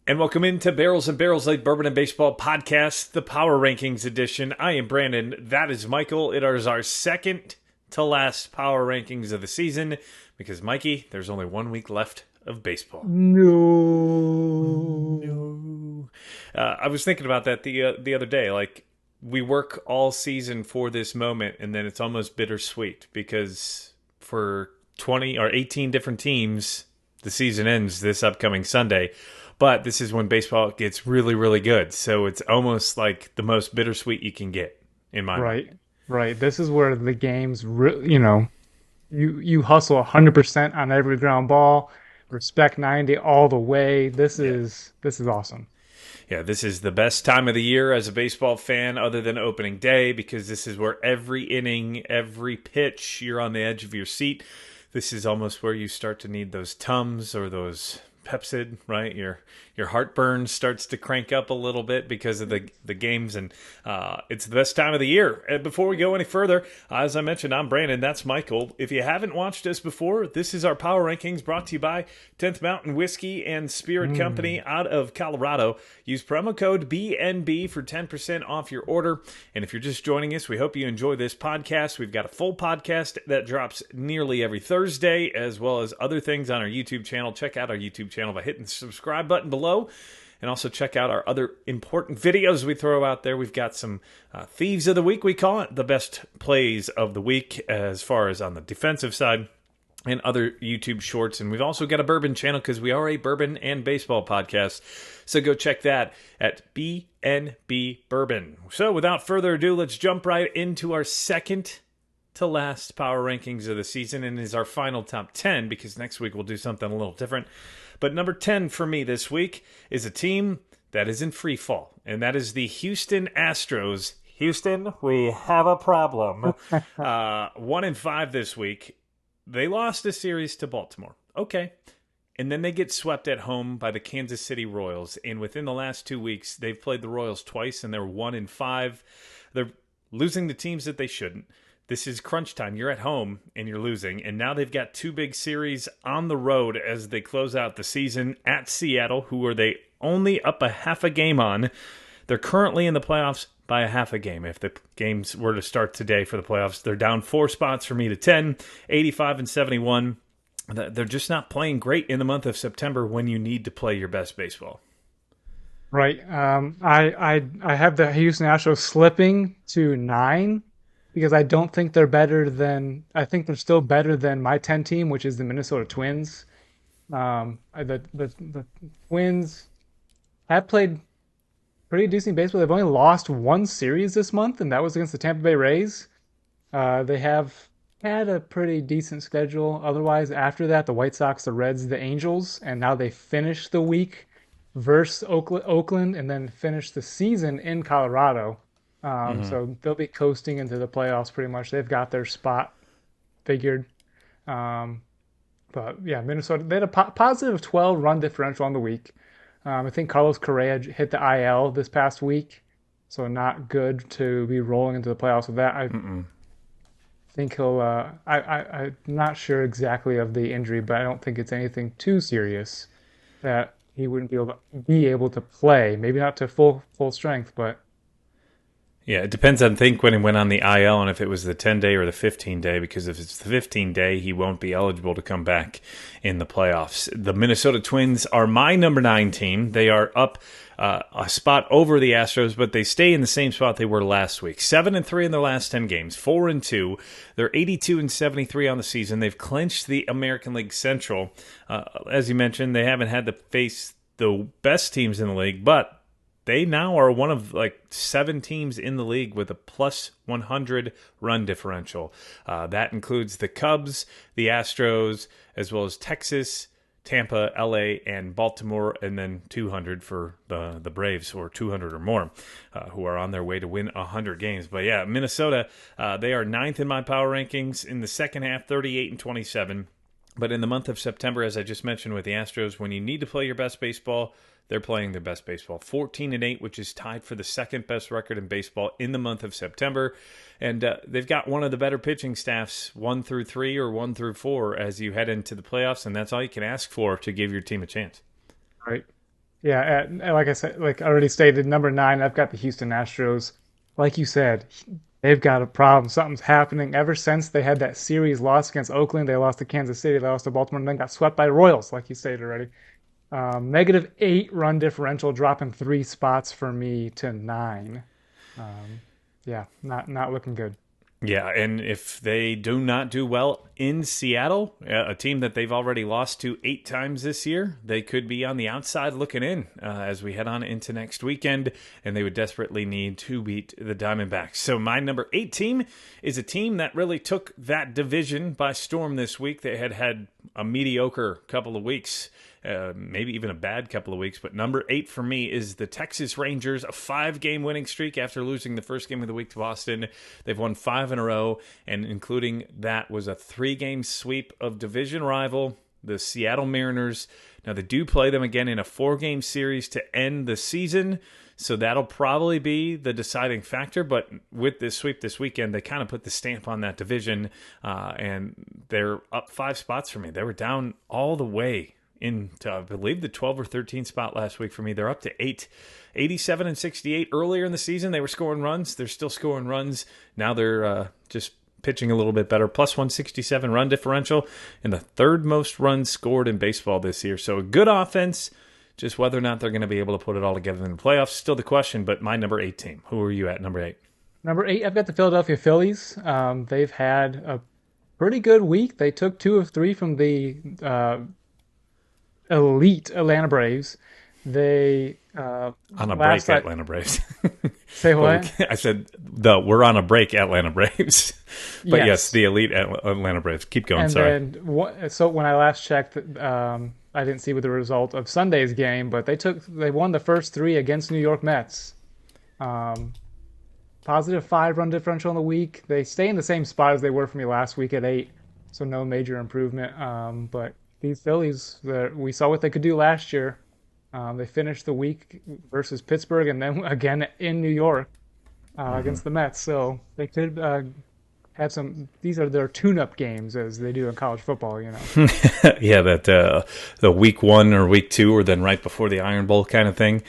And welcome into Barrels and Barrels Like Bourbon and Baseball podcast, the Power Rankings edition. I am Brandon. That is Michael. It is our second to last Power Rankings of the season because, Mikey, there's only 1 week left of baseball. No. I was thinking about that the other day. Like, we work all season for this moment, and then it's almost bittersweet because for 20 or 18 different teams, the season ends this upcoming Sunday. But this is when baseball gets really, really good. So it's almost like the most bittersweet you can get, in my mind. Right. This is where the games, you hustle 100% on every ground ball, respect 90 all the way. This Yeah. is awesome. Yeah, this is the best time of the year as a baseball fan other than opening day because this is where every inning, every pitch, you're on the edge of your seat. This is almost where you start to need those Tums or those Pepsid, right? Your heartburn starts to crank up a little bit because of the games, and it's the best time of the year. And before we go any further, as I mentioned, I'm Brandon. That's Michael. If you haven't watched us before, this is our Power Rankings brought to you by 10th Mountain Whiskey and Spirit Company out of Colorado. Use promo code BNB for 10% off your order. And if you're just joining us, we hope you enjoy this podcast. We've got a full podcast that drops nearly every Thursday, as well as other things on our YouTube channel. Check out our YouTube channel by hitting the subscribe button below. And also check out our other important videos we throw out there. We've got some Thieves of the Week, we call it, the best plays of the week as far as on the defensive side, and other YouTube shorts. And we've also got a bourbon channel because we are a bourbon and baseball podcast. So go check that at BNB Bourbon. So without further ado, let's jump right into our second to last Power Rankings of the season, and is our final top 10 because next week we'll do something a little different. But number 10 for me this week is a team that is in free fall, and that is the Houston Astros. Houston, we have a problem. 1-5 this week. They lost a series to Baltimore. Okay. And then they get swept at home by the Kansas City Royals. And within the last 2 weeks, they've played the Royals twice, and they're 1-5. They're losing to teams that they shouldn't. This is crunch time. You're at home and you're losing. And now they've got two big series on the road as they close out the season at Seattle, who are they only up a half a game on. They're currently in the playoffs by a half a game. If the games were to start today for the playoffs, they're down 4 spots for me to 10, 85-71. They're just not playing great in the month of September when you need to play your best baseball. Right. I have the Houston Astros slipping to 9 because I don't think they're better than, I think they're still better than my 10 team, which is the Minnesota Twins. The Twins have played pretty decent baseball. They've only lost one series this month, and that was against the Tampa Bay Rays. They have had a pretty decent schedule. Otherwise, after that, the White Sox, the Reds, the Angels, and now they finish the week versus Oakland, and then finish the season in Colorado. So they'll be coasting into the playoffs pretty much. They've got their spot figured. But yeah, Minnesota, they had a positive 12 run differential on the week. I think Carlos Correa hit the IL this past week, so not good to be rolling into the playoffs with that. I think he'll. I'm not sure exactly of the injury, but I don't think it's anything too serious that he wouldn't be able to play. Maybe not to full strength, but. Yeah, it depends, I think, when he went on the IL and if it was the 10-day or the 15-day, because if it's the 15-day, he won't be eligible to come back in the playoffs. The Minnesota Twins are my number 9 team. They are up a spot over the Astros, but they stay in the same spot they were last week. 7-3 in their last 10 games, 4-2. They're 82-73 on the season. They've clinched the American League Central. As you mentioned, they haven't had to face the best teams in the league, but they now are one of like 7 teams in the league with a plus 100 run differential. That includes the Cubs, the Astros, as well as Texas, Tampa, LA, and Baltimore, and then 200 for the Braves, or 200 or more, who are on their way to win 100 games. But yeah, Minnesota, they are 9th in my power rankings in the second half, 38-27. But in the month of September, as I just mentioned with the Astros, when you need to play your best baseball, they're playing their best baseball. 14-8, which is tied for the second best record in baseball in the month of September. And they've got one of the better pitching staffs, 1-3 or 1-4, as you head into the playoffs. And that's all you can ask for to give your team a chance. Right. Yeah, like I said, like I already stated, number nine, I've got the Houston Astros. Like you said, they've got a problem. Something's happening. Ever since they had that series loss against Oakland, they lost to Kansas City, they lost to Baltimore, and then got swept by the Royals, like you stated already. -8 run differential, dropping 3 spots for me to nine. Um, yeah, not looking good. Yeah, and if they do not do well in Seattle, a team that they've already lost to 8 times this year, they could be on the outside looking in as we head on into next weekend, and they would desperately need to beat the Diamondbacks. So my number 8 team is a team that really took that division by storm this week. They had a mediocre couple of weeks. Maybe even a bad couple of weeks. But number 8 for me is the Texas Rangers, a 5-game winning streak after losing the first game of the week to Boston. They've won 5 in a row, and including that was a 3-game sweep of division rival, the Seattle Mariners. Now, they do play them again in a 4-game series to end the season, so that'll probably be the deciding factor. But with this sweep this weekend, they kind of put the stamp on that division, and they're up 5 spots for me. They were down all the way into, I believe, the 12 or 13 spot last week for me. They're up to 8, 87 and 68. Earlier in the season, they were scoring runs. They're still scoring runs. Now they're just pitching a little bit better. Plus 167 run differential and the 3rd most runs scored in baseball this year. So a good offense. Just whether or not they're going to be able to put it all together in the playoffs, still the question. But my number 8 team. Who are you at, number 8? Number 8, I've got the Philadelphia Phillies. They've had a pretty good week. They took 2 of 3 from the elite Atlanta Braves. They On a last break, Atlanta Braves. say what? I said we're on a break, Atlanta Braves. But yes, the elite Atlanta Braves. Keep going. And Sorry. then so when I last checked, I didn't see what the result of Sunday's game, but they won the first 3 against New York Mets. +5 run differential in the week. They stay in the same spot as they were for me last week at 8, so no major improvement. But these Phillies, we saw what they could do last year. They finished the week versus Pittsburgh and then again in New York against the Mets. So they could have some. These are their tune-up games, as they do in college football. Yeah, that the week 1 or week 2, or then right before the Iron Bowl kind of thing.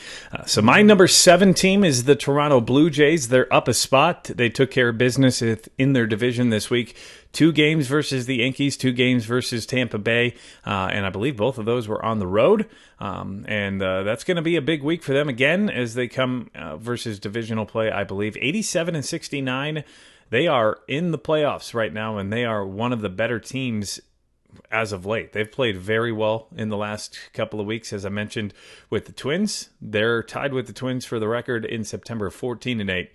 So my number 7 team is the Toronto Blue Jays. They're up a spot. They took care of business in their division this week. 2 games versus the Yankees, 2 games versus Tampa Bay, and I believe both of those were on the road. And that's going to be a big week for them again as they come versus divisional play. I believe 87 and 69. They are in the playoffs right now, and they are one of the better teams as of late. They've played very well in the last couple of weeks, as I mentioned, with the Twins. They're tied with the Twins for the record in September, 14-8.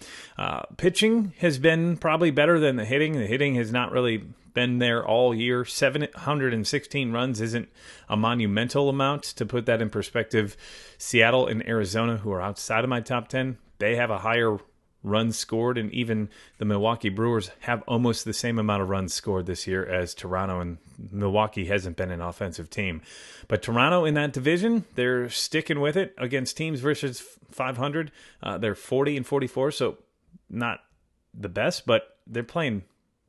Pitching has been probably better than the hitting. The hitting has not really been there all year. 716 runs isn't a monumental amount. To put that in perspective, Seattle and Arizona, who are outside of my top 10, they have a higher runs scored, and even the Milwaukee Brewers have almost the same amount of runs scored this year as Toronto, and Milwaukee hasn't been an offensive team. But Toronto in that division, they're sticking with it against teams versus 500. They're 40 and 44, so not the best, but they're playing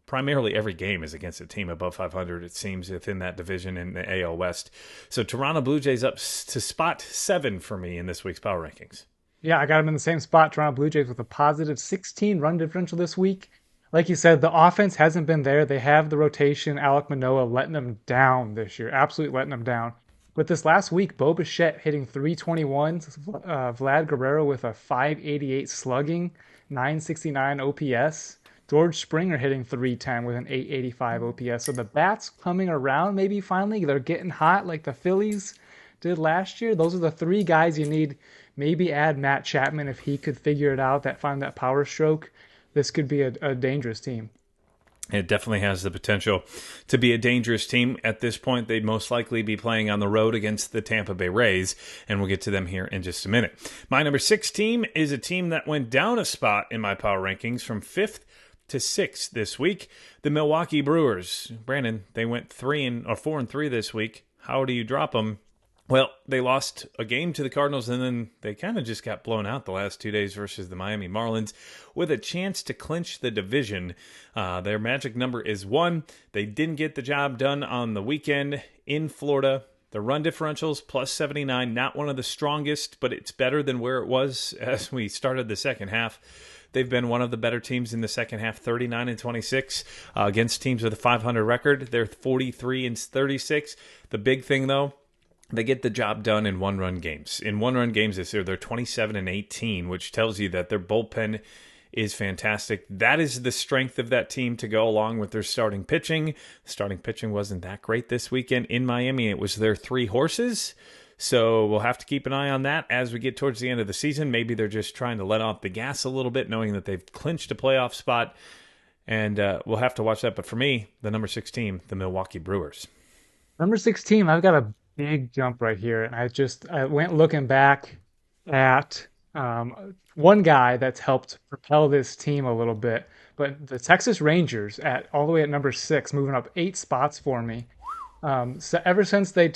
primarily every game is against a team above 500, it seems, within that division in the AL West. So Toronto Blue Jays up to spot 7 for me in this week's Power Rankings. Yeah, I got them in the same spot, Toronto Blue Jays, with a +16 run differential this week. Like you said, the offense hasn't been there. They have the rotation, Alek Manoah, letting them down this year, absolutely letting them down. But this last week, Bo Bichette hitting 321, Vlad Guerrero with a 588 slugging, 969 OPS. George Springer hitting 310 with an 885 OPS. So the bats coming around maybe finally. They're getting hot like the Phillies did last year. Those are the 3 guys you need. Maybe add Matt Chapman if he could figure it out, find that power stroke. This could be a dangerous team. It definitely has the potential to be a dangerous team. At this point, they'd most likely be playing on the road against the Tampa Bay Rays, and we'll get to them here in just a minute. My number 6 team is a team that went down a spot in my power rankings from 5th to 6th this week, the Milwaukee Brewers. Brandon, they went 4-3 this week. How do you drop them? Well, they lost a game to the Cardinals, and then they kind of just got blown out the last 2 days versus the Miami Marlins with a chance to clinch the division. Their magic number is 1. They didn't get the job done on the weekend in Florida. The run differentials plus 79, not one of the strongest, but it's better than where it was as we started the second half. They've been one of the better teams in the second half, 39 and 26 against teams with a 500 record. They're 43 and 36. The big thing, though, they get the job done in one-run games. In one-run games this year, they're 27 and 18, which tells you that their bullpen is fantastic. That is the strength of that team to go along with their starting pitching. Starting pitching wasn't that great this weekend in Miami. It was their three horses. So we'll have to keep an eye on that as we get towards the end of the season. Maybe they're just trying to let off the gas a little bit, knowing that they've clinched a playoff spot. And we'll have to watch that. But for me, the number 6 team, the Milwaukee Brewers. Number 16, I've got a big jump right here. And I went looking back at one guy that's helped propel this team a little bit. But the Texas Rangers at all the way at number 6, moving up 8 spots for me. So ever since they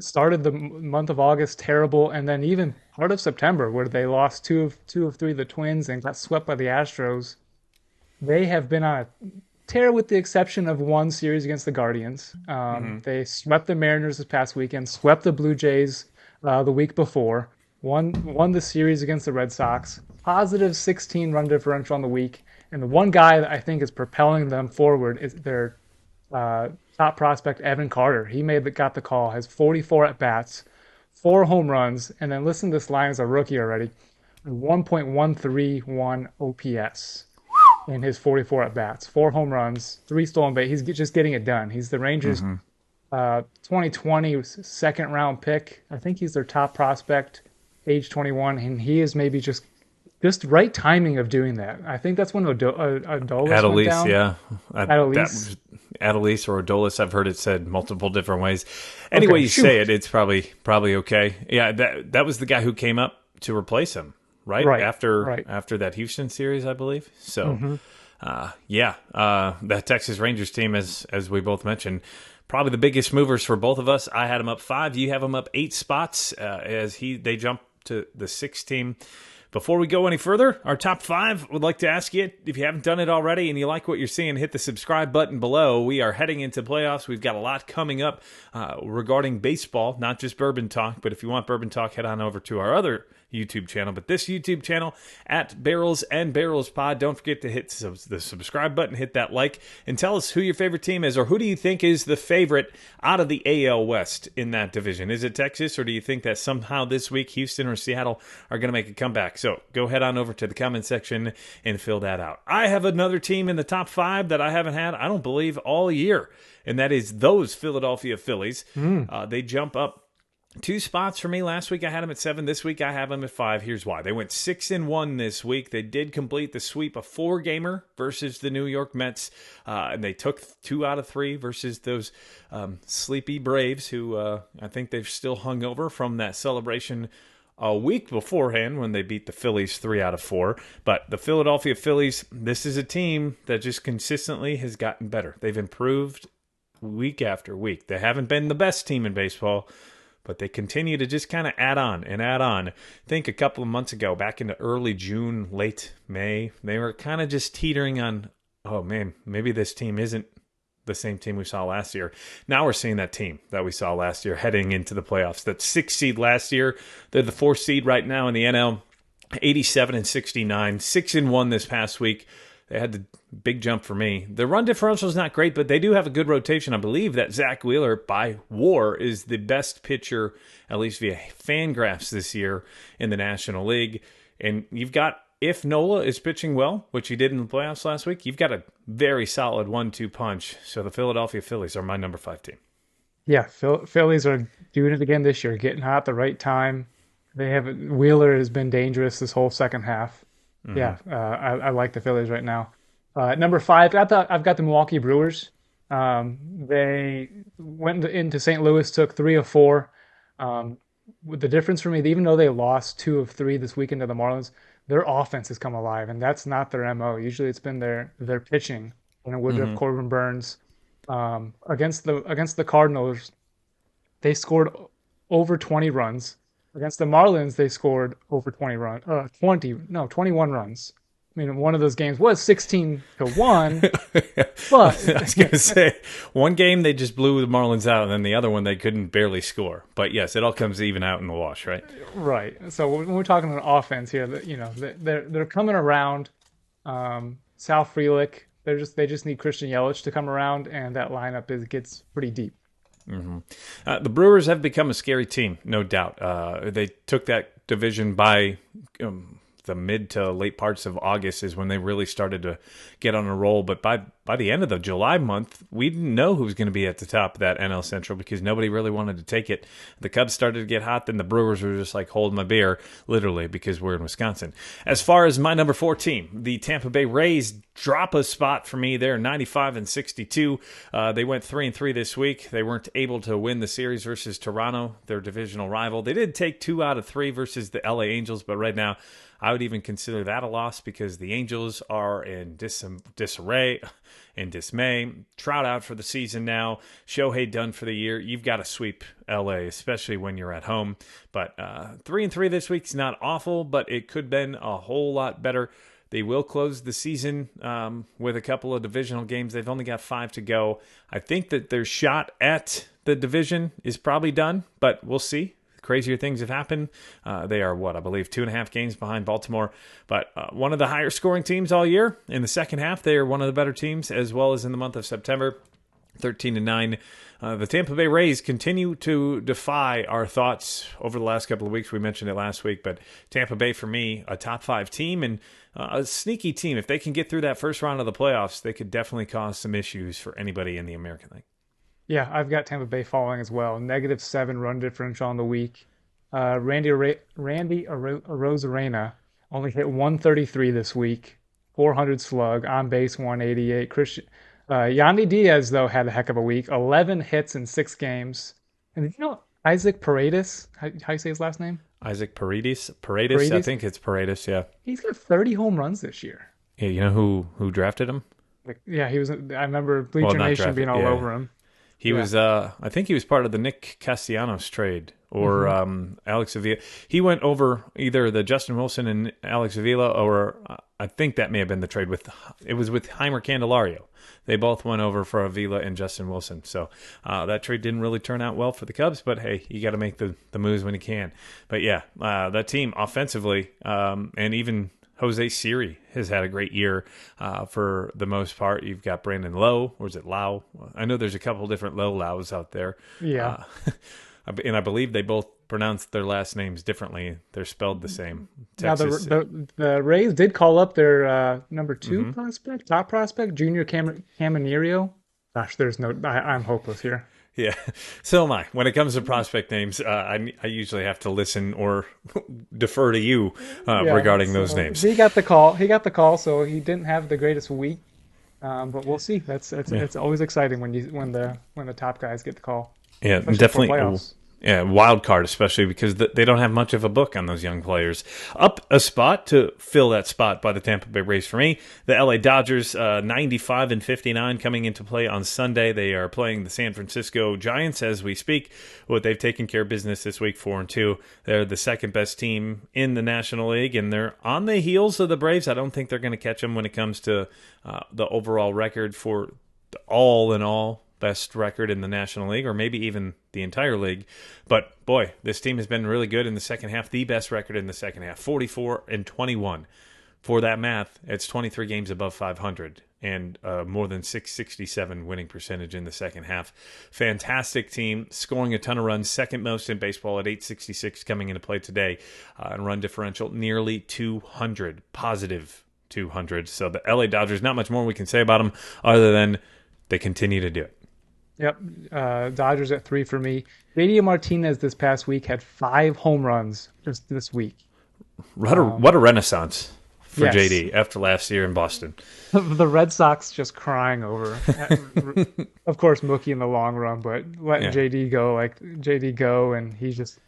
started the month of August terrible, and then even part of September where they lost two of three of the Twins and got swept by the Astros, they have been on a tear with the exception of one series against the Guardians. They swept the Mariners this past weekend, swept the Blue Jays the week before, won the series against the Red Sox, positive 16 run differential on the week, and the one guy that I think is propelling them forward is their top prospect Evan Carter. He got the call, has 44 at-bats, 4 home runs, and then listen to this line as a rookie already, 1.131 OPS in his 44 at-bats, 4 home runs, 3 stolen base. He's just getting it done. He's the Rangers' 2020 second-round pick. I think he's their top prospect, age 21, and he is maybe just right timing of doing that. I think that's when Adolis went down. Yeah. Adolis or Adolis, I've heard it said multiple different ways. Anyway, you say it, it's probably okay. Yeah, that was the guy who came up to replace him, right? After that Houston series, I believe. So, that Texas Rangers team, as we both mentioned, probably the biggest movers for both of us. I had them up 5. You have them up 8 spots as they jump to the 6th team. Before we go any further, our top 5, would like to ask you, if you haven't done it already and you like what you're seeing, hit the subscribe button below. We are heading into playoffs. We've got a lot coming up regarding baseball, not just Bourbon Talk, but if you want Bourbon Talk, head on over to our other YouTube channel. But this YouTube channel, at Barrels and Barrels Pod, don't forget to hit the subscribe button, hit that like, and tell us who your favorite team is, or who do you think is the favorite out of the AL West in that division. Is it Texas, or do you think that somehow this week Houston or Seattle are going to make a comeback? So go head on over to the comment section and fill that out. I have another team in the top 5 that I haven't had, I don't believe, all year, and that is those Philadelphia Phillies. They jump up 2 spots for me. Last week I had them at 7. This week I have them at 5. Here's why. They went 6-1 this week. They did complete the sweep, a 4-gamer versus the New York Mets, and they took 2 out of 3 versus those sleepy Braves, who I think they've still hung over from that celebration a week beforehand when they beat the Phillies 3 out of 4. But the Philadelphia Phillies, this is a team that just consistently has gotten better. They've improved week after week. They haven't been the best team in baseball, but they continue to just kind of add on and add on. I think a couple of months ago, back into early June, late May, they were kind of just teetering on, oh man, maybe this team isn't the same team we saw last year. Now we're seeing that team that we saw last year heading into the playoffs. That 6th seed last year, they're the 4th seed right now in the NL, 87 and 69, 6-1 this past week. They had the big jump for me. The run differential is not great, but they do have a good rotation. I believe that Zach Wheeler, by WAR, is the best pitcher, at least via Fangraphs this year in the National League. And you've got, if Nola is pitching well, which he did in the playoffs last week, you've got a very solid 1-2 punch. So the Philadelphia Phillies are my number 5 team. Yeah, Phillies are doing it again this year, getting hot at the right time. Wheeler has been dangerous this whole second half. Yeah, I like the Phillies right now. At number 5, I've got the Milwaukee Brewers. They went into St. Louis, took 3 of 4. With the difference for me, even though they lost 2 of 3 this weekend to the Marlins, their offense has come alive, and that's not their MO. Usually it's been their pitching. Woodruff, Corbin Burns. Against the Cardinals, they scored over 20 runs. Against the Marlins, they scored over 21 runs. mean, one of those games was 16-1, I but was going to say, one game they just blew the Marlins out, and then the other one they couldn't barely score. But yes, it all comes even out in the wash, right? right. So when we're talking about offense here, they're coming around. Sal Frelick, they just need Christian Yelich to come around, and that lineup gets pretty deep. The Brewers have become a scary team, no doubt. They took that division by the mid to late parts of August is when they really started to get on a roll. But by the end of the July month, we didn't know who was going to be at the top of that NL Central because nobody really wanted to take it. The Cubs started to get hot, then the Brewers were just like, hold my beer, literally, because we're in Wisconsin. As far as my number 4 team, the Tampa Bay Rays drop a spot for me. They're 95-62. They went 3-3 this week. They weren't able to win the series versus Toronto, their divisional rival. They did take 2 out of 3 versus the LA Angels, but right now I would even consider that a loss because the Angels are in disarray and dismay. Trout out for the season now. Shohei done for the year. You've got to sweep LA, especially when you're at home. But 3-3 this week's not awful, but it could have been a whole lot better. They will close the season with a couple of divisional games. They've only got 5 to go. I think that their shot at the division is probably done, but we'll see. Crazier things have happened. They are, I believe 2.5 games behind Baltimore. But one of the higher scoring teams all year. In the second half, they are one of the better teams, as well as in the month of September, 13-9. The Tampa Bay Rays continue to defy our thoughts over the last couple of weeks. We mentioned it last week, but Tampa Bay, for me, a top 5 team and a sneaky team. If they can get through that first round of the playoffs, they could definitely cause some issues for anybody in the American League. Yeah, I've got Tampa Bay following as well. -7 run differential on the week. Randy Arozarena only hit 133 this week, 400 slug, on base 188. Yandy Diaz, though, had a heck of a week. 11 hits in 6 games. And did you know Isaac Paredes? How you say his last name? Isaac Paredes? I think it's Paredes, yeah. He's got 30 home runs this year. Yeah, you know who drafted him? Yeah, he was. I remember Bleacher Nation being all over him. He was, I think he was part of the Nick Castellanos trade or Alex Avila. He went over either the Justin Wilson and Alex Avila, or I think that may have been the trade with Heimer Candelario. They both went over for Avila and Justin Wilson. So that trade didn't really turn out well for the Cubs, but hey, you got to make the moves when you can. But yeah, that team offensively, and even Jose Siri has had a great year for the most part. You've got Brandon Lowe, or is it Lau? I know there's a couple different Laus out there. Yeah. And I believe they both pronounce their last names differently. They're spelled the same. Texas. Now, the Rays did call up their number 2 prospect, top prospect, Junior Caminero. Gosh, I'm hopeless here. Yeah, so am I. When it comes to prospect names, I usually have to listen or defer to you regarding those names. He got the call, so he didn't have the greatest week, but we'll see. It's always exciting when the top guys get the call. Yeah, definitely. Yeah, wild card, especially because they don't have much of a book on those young players. Up a spot to fill that spot by the Tampa Bay Rays for me. The LA Dodgers, 95-59 coming into play on Sunday. They are playing the San Francisco Giants as we speak. They've taken care of business this week, 4-2. They're the second best team in the National League, and they're on the heels of the Braves. I don't think they're going to catch them when it comes to the overall record for the all in all best record in the National League, or maybe even the entire league. But boy, this team has been really good in the second half. The best record in the second half, 44-21. For that math, it's 23 games above 500 and more than 667 winning percentage in the second half. Fantastic team, scoring a ton of runs, second most in baseball at 866 coming into play today, and run differential nearly 200, positive 200. So the LA Dodgers, not much more we can say about them other than they continue to do it. Yep, Dodgers at 3 for me. JD Martinez this past week had 5 home runs just this week. What a renaissance for JD after last year in Boston. The Red Sox just crying over. Of course, Mookie in the long run, but letting JD go, and he's just...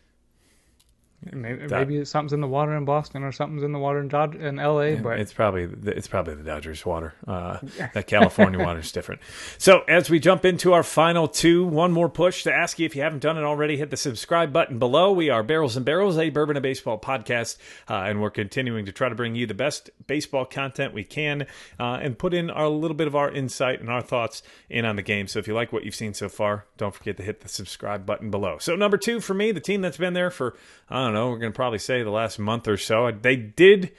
Maybe something's in the water in Boston or something's in the water in LA, but It's probably the Dodgers water. That California water is different. So as we jump into our final two, one more push to ask you if you haven't done it already, hit the subscribe button below. We are Barrels and Barrels, a bourbon and baseball podcast, and we're continuing to try to bring you the best baseball content we can, and put in a little bit of our insight and our thoughts in on the game. So if you like what you've seen so far, don't forget to hit the subscribe button below. So number two for me, the team that's been there for, I don't know, we're going to probably say the last month or so. They did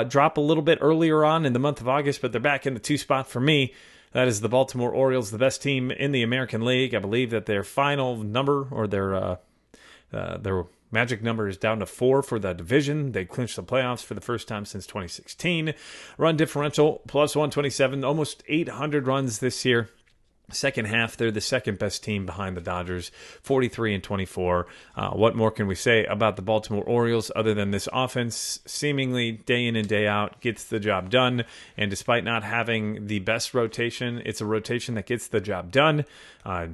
drop a little bit earlier on in the month of August, but they're back in the 2 spot for me. That is the Baltimore Orioles, the best team in the American League. I believe that their final number, or their magic number, is down to 4 for the division. They clinched the playoffs for the first time since 2016. Run differential plus 127, almost 800 runs this year. Second half, they're the second best team behind the Dodgers, 43-24. What more can we say about the Baltimore Orioles other than this offense seemingly day in and day out gets the job done? And despite not having the best rotation, it's a rotation that gets the job done.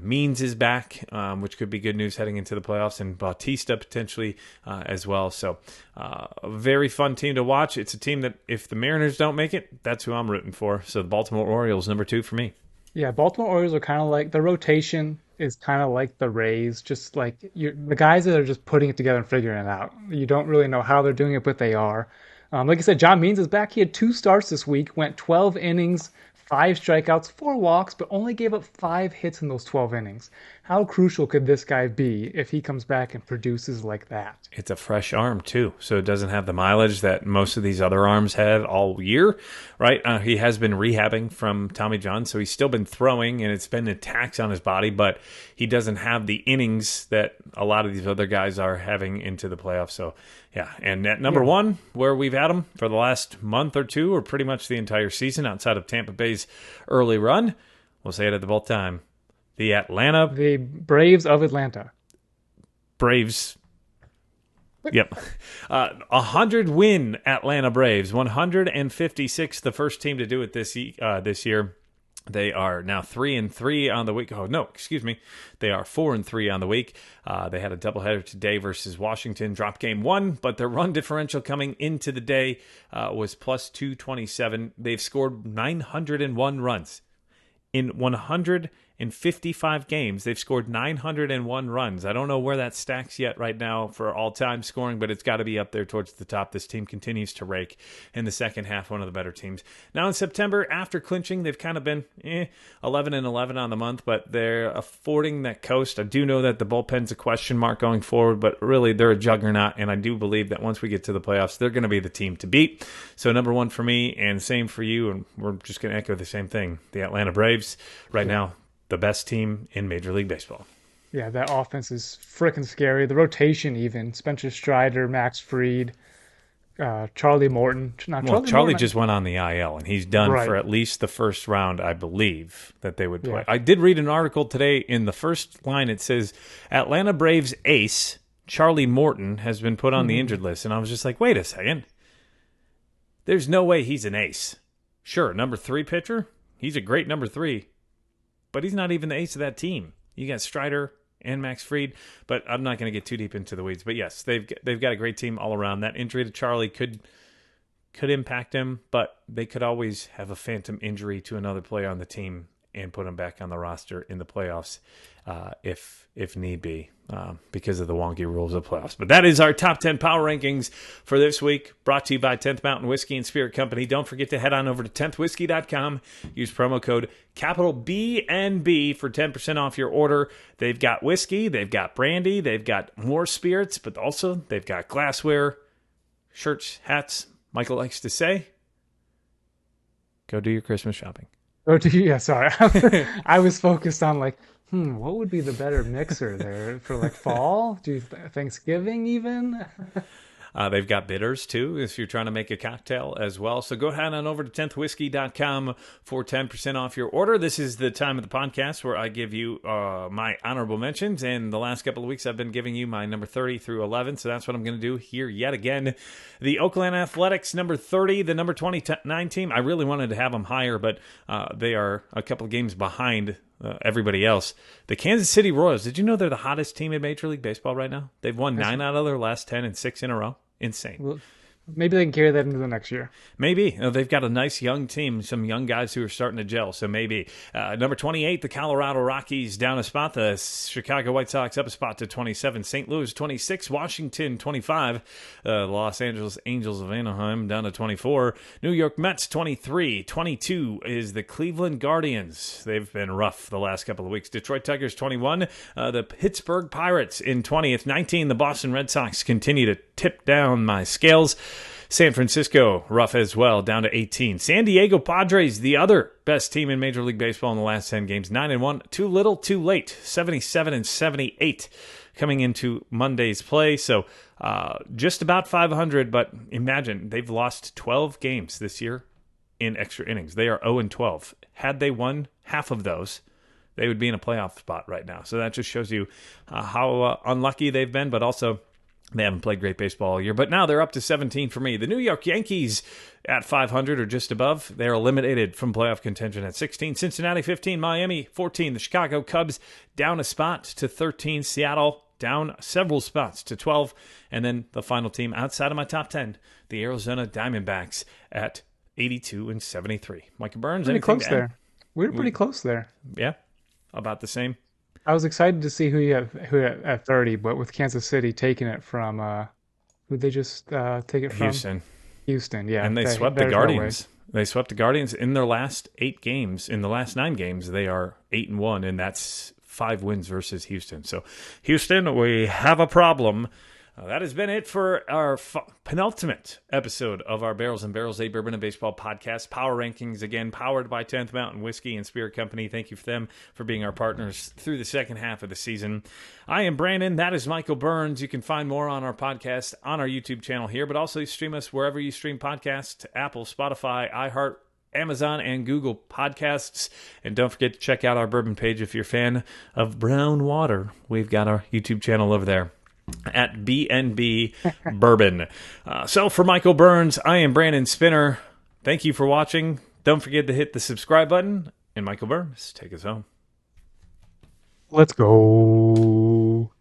Means is back, which could be good news heading into the playoffs, and Bautista potentially as well. So a very fun team to watch. It's a team that if the Mariners don't make it, that's who I'm rooting for. So the Baltimore Orioles, number 2 for me. yeah, Baltimore Orioles are kind of like the rotation is kind of like the Rays, just like the guys that are just putting it together and figuring it out. You don't really know how they're doing it, but they are. Like I said, John Means is back. He had 2 starts this week, went 12 innings, 5 strikeouts, 4 walks, but only gave up 5 hits in those 12 innings. How crucial could this guy be if he comes back and produces like that? It's a fresh arm, too, so it doesn't have the mileage that most of these other arms had all year, right? He has been rehabbing from Tommy John, so he's still been throwing, and it's been a tax on his body, but he doesn't have the innings that a lot of these other guys are having into the playoffs. So, yeah, and at number 1, where we've had him for the last month or two, or pretty much the entire season outside of Tampa Bay's early run, we'll say it at the both time, the Braves of Atlanta. Braves. Yep. 100 win Atlanta Braves. 156, the first team to do it this year. They are now 3-3 on the week. Oh, no, excuse me. They are 4-3 on the week. They had a doubleheader today versus Washington. Dropped game 1, but their run differential coming into the day was plus 227. They've scored 901 runs. In 155 games, they've scored 901 runs. I don't know where that stacks yet right now for all-time scoring, but it's got to be up there towards the top. This team continues to rake in the second half, one of the better teams. Now in September, after clinching, they've kind of been 11-11 on the month, but they're affording that coast. I do know that the bullpen's a question mark going forward, but really they're a juggernaut, and I do believe that once we get to the playoffs, they're going to be the team to beat. So number 1 for me, and same for you, and we're just going to echo the same thing. The Atlanta Braves, right now, the best team in Major League Baseball. Yeah, that offense is freaking scary. The rotation even. Spencer Strider, Max Fried, Charlie Morton. Charlie just went on the IL, and he's done for at least the first round, I believe, that they would play. Yeah. I did read an article today. In the first line, it says, Atlanta Braves ace Charlie Morton has been put on the injured list. And I was just like, wait a second. There's no way he's an ace. Sure, number 3 pitcher. He's a great number 3. But he's not even the ace of that team. You got Strider and Max Fried, but I'm not going to get too deep into the weeds. But yes, they've got a great team all around. That injury to Charlie could impact him, but they could always have a phantom injury to another player on the team and put him back on the roster in the playoffs if need be, because of the wonky rules of playoffs. But that is our top 10 power rankings for this week, brought to you by 10th Mountain Whiskey and Spirit Company. Don't forget to head on over to 10thwhiskey.com. Use promo code capital BNB for 10% off your order. They've got whiskey, they've got brandy, they've got more spirits, but also they've got glassware, shirts, hats. Michael likes to say, go do your Christmas shopping. Sorry. I was focused on what would be the better mixer there for fall? Thanksgiving even? They've got bitters, too, if you're trying to make a cocktail as well. So go ahead on over to 10thwhiskey.com for 10% off your order. This is the time of the podcast where I give you my honorable mentions. And the last couple of weeks, I've been giving you my number 30 through 11. So that's what I'm going to do here yet again. The Oakland Athletics, number 30, the number 29 team. I really wanted to have them higher, but they are a couple of games behind everybody else. The Kansas City Royals, did you know they're the hottest team in Major League Baseball right now? They've won 9 out of their last 10 and 6 in a row. Insane. Well, maybe they can carry that into the next year. Maybe. They've got a nice young team, some young guys who are starting to gel, so maybe. Number 28, the Colorado Rockies down a spot. The Chicago White Sox up a spot to 27. St. Louis 26. Washington 25. Los Angeles Angels of Anaheim down to 24. New York Mets 23. 22 is the Cleveland Guardians. They've been rough the last couple of weeks. Detroit Tigers 21. The Pittsburgh Pirates in 20th. 19, the Boston Red Sox continue to tip down my scales. San Francisco, rough as well, down to 18. San Diego Padres, the other best team in Major League Baseball in the last 10 games, 9-1. Too little, too late, 77 and 78 coming into Monday's play. So just about 500, but imagine they've lost 12 games this year in extra innings. They are 0-12. Had they won half of those, they would be in a playoff spot right now. So that just shows you how unlucky they've been, but also they haven't played great baseball all year, but now they're up to 17 for me. The New York Yankees at 500 or just above. They're eliminated from playoff contention at 16. Cincinnati 15, Miami 14. The Chicago Cubs down a spot to 13. Seattle down several spots to 12. And then the final team outside of my top 10, the Arizona Diamondbacks at 82 and 73. Michael Burns, Pretty anything close to add? there. We were pretty close there. Yeah, about the same. I was excited to see who at 30, but with Kansas City taking it from who they just take it from? Houston. Houston, yeah. And they swept the Guardians. They swept the Guardians in their last 8 games. In the last 9 games, they are 8-1, and that's 5 wins versus Houston. So, Houston, we have a problem. That has been it for our penultimate episode of our Barrels and Barrels, a Bourbon and Baseball podcast. Power Rankings, again, powered by 10th Mountain Whiskey and Spirit Company. Thank you for them for being our partners through the second half of the season. I am Brandon. That is Michael Burns. You can find more on our podcast on our YouTube channel here, but also stream us wherever you stream podcasts, Apple, Spotify, iHeart, Amazon, and Google Podcasts. And don't forget to check out our bourbon page if you're a fan of brown water. We've got our YouTube channel over there at BNB Bourbon. So for Michael Burns, I am Brandon Spinner. Thank you for watching. Don't forget to hit the subscribe button. And Michael Burns, take us home. Let's go.